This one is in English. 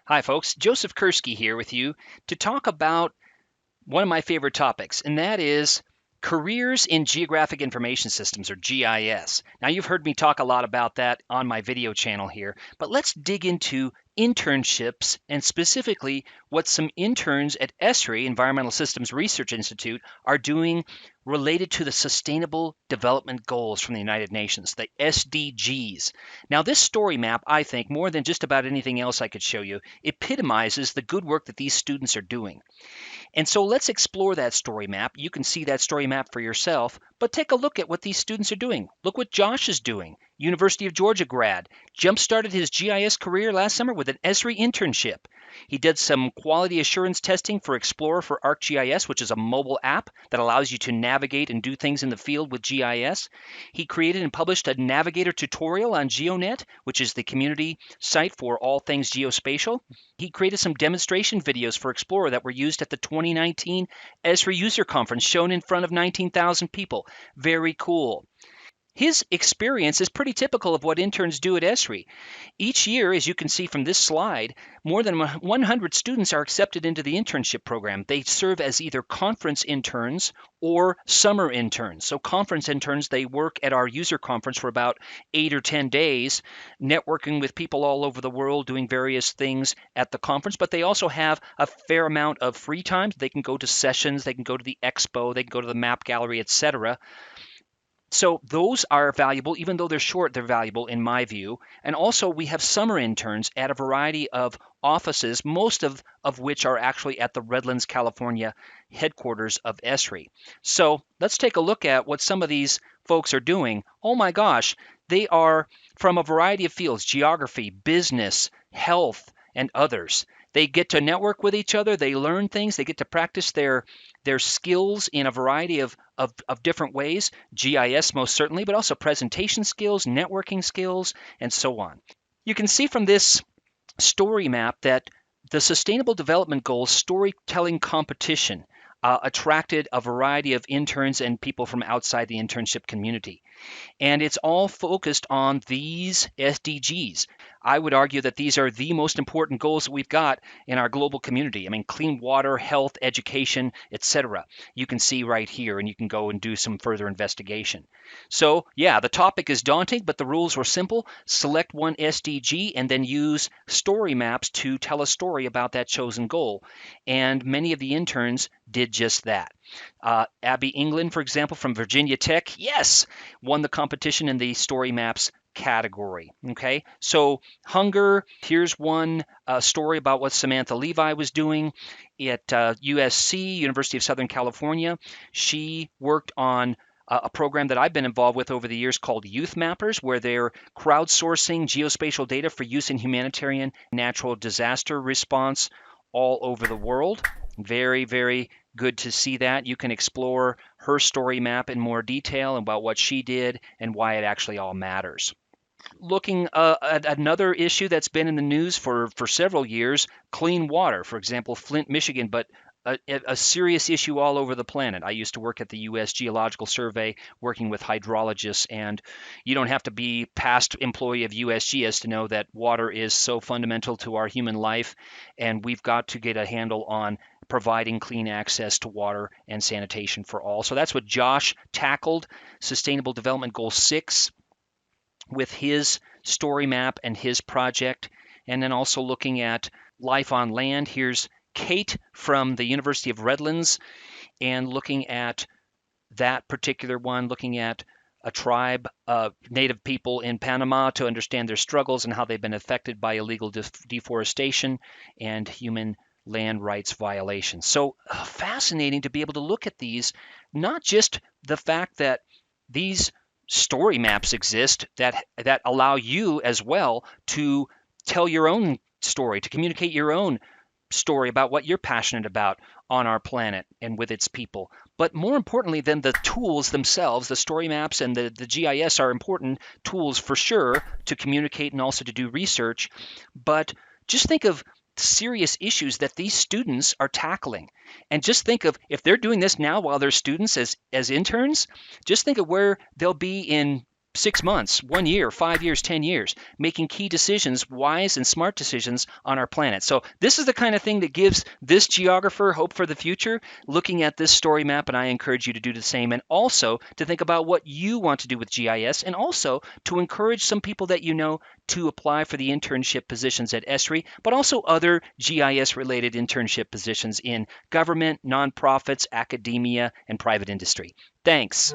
Hi, folks. Joseph Kursky here with you to talk about one of my favorite topics, and that is careers in geographic information systems, or GIS. Now, you've heard me talk a lot about that on my video channel here, but let's dig into internships and specifically what some interns at Esri, Environmental Systems Research Institute, are doing related to the Sustainable Development Goals from the United Nations, the SDGs. Now, this story map, I think, more than just about anything else I could show you, epitomizes the good work that these students are doing. And so let's explore that story map. You can see that story map for yourself, but take a look at what these students are doing. Look what Josh is doing. University of Georgia grad, jump-started his GIS career last summer with an Esri internship. He did some quality assurance testing for Explorer for ArcGIS, which is a mobile app that allows you to navigate and do things in the field with GIS. He created and published a navigator tutorial on GeoNet, which is the community site for all things geospatial. He created some demonstration videos for Explorer that were used at the 2019 Esri User Conference, shown in front of 19,000 people. Very cool. His experience is pretty typical of what interns do at Esri. Each year, as you can see from this slide, more than 100 students are accepted into the internship program. They serve as either conference interns or summer interns. So conference interns, they work at our user conference for about 8 or 10 days, networking with people all over the world, doing various things at the conference, but they also have a fair amount of free time. They can go to sessions, they can go to the expo, they can go to the map gallery, etc. So those are valuable, even though they're short, they're valuable in my view. And also we have summer interns at a variety of offices, most of which are actually at the Redlands, California headquarters of Esri. So let's take a look at what some of these folks are doing. Oh my gosh, they are from a variety of fields: geography, business, health, and others. They get to network with each other, they learn things, they get to practice their skills in a variety of different ways, GIS most certainly, but also presentation skills, networking skills, and so on. You can see from this story map that the Sustainable Development Goals storytelling competition attracted a variety of interns and people from outside the internship community. And it's all focused on these SDGs. I would argue that these are the most important goals that we've got in our global community. I mean, clean water, health, education, etc. You can see right here, and you can go and do some further investigation. So, yeah, the topic is daunting, but the rules were simple. Select one SDG and then use story maps to tell a story about that chosen goal. And many of the interns did just that. Abby England, for example, from Virginia Tech, yes, won the competition in the story maps category. Okay, so hunger, here's one story about what Samantha Levi was doing at USC, University of Southern California. She worked on a program that I've been involved with over the years called Youth Mappers, where they're crowdsourcing geospatial data for use in humanitarian natural disaster response all over the world. Very, very good to see that. You can explore her story map in more detail about what she did and why it actually all matters. Looking at another issue that's been in the news for several years, clean water. For example, Flint, Michigan, but a serious issue all over the planet. I used to work at the U.S. Geological Survey working with hydrologists, and you don't have to be past employee of USGS to know that water is so fundamental to our human life, and we've got to get a handle on providing clean access to water and sanitation for all. So that's what Josh tackled, Sustainable Development Goal 6, with his story map and his project. And then also looking at life on land. Here's Kate from the University of Redlands, and looking at that particular one, looking at a tribe of native people in Panama to understand their struggles and how they've been affected by illegal deforestation and human land rights violations. So fascinating to be able to look at these, not just the fact that these story maps exist that allow you as well to tell your own story, to communicate your own story about what you're passionate about on our planet and with its people. But more importantly than the tools themselves, the story maps and the GIS are important tools for sure to communicate and also to do research. But just think of serious issues that these students are tackling. And just think of, if they're doing this now while they're students as interns, just think of where they'll be in 6 months, 1 year, 5 years, 10 years, making key decisions, wise and smart decisions on our planet. So this is the kind of thing that gives this geographer hope for the future, looking at this story map, and I encourage you to do the same, and also to think about what you want to do with GIS, and also to encourage some people that you know to apply for the internship positions at Esri, but also other GIS-related internship positions in government, nonprofits, academia, and private industry. Thanks.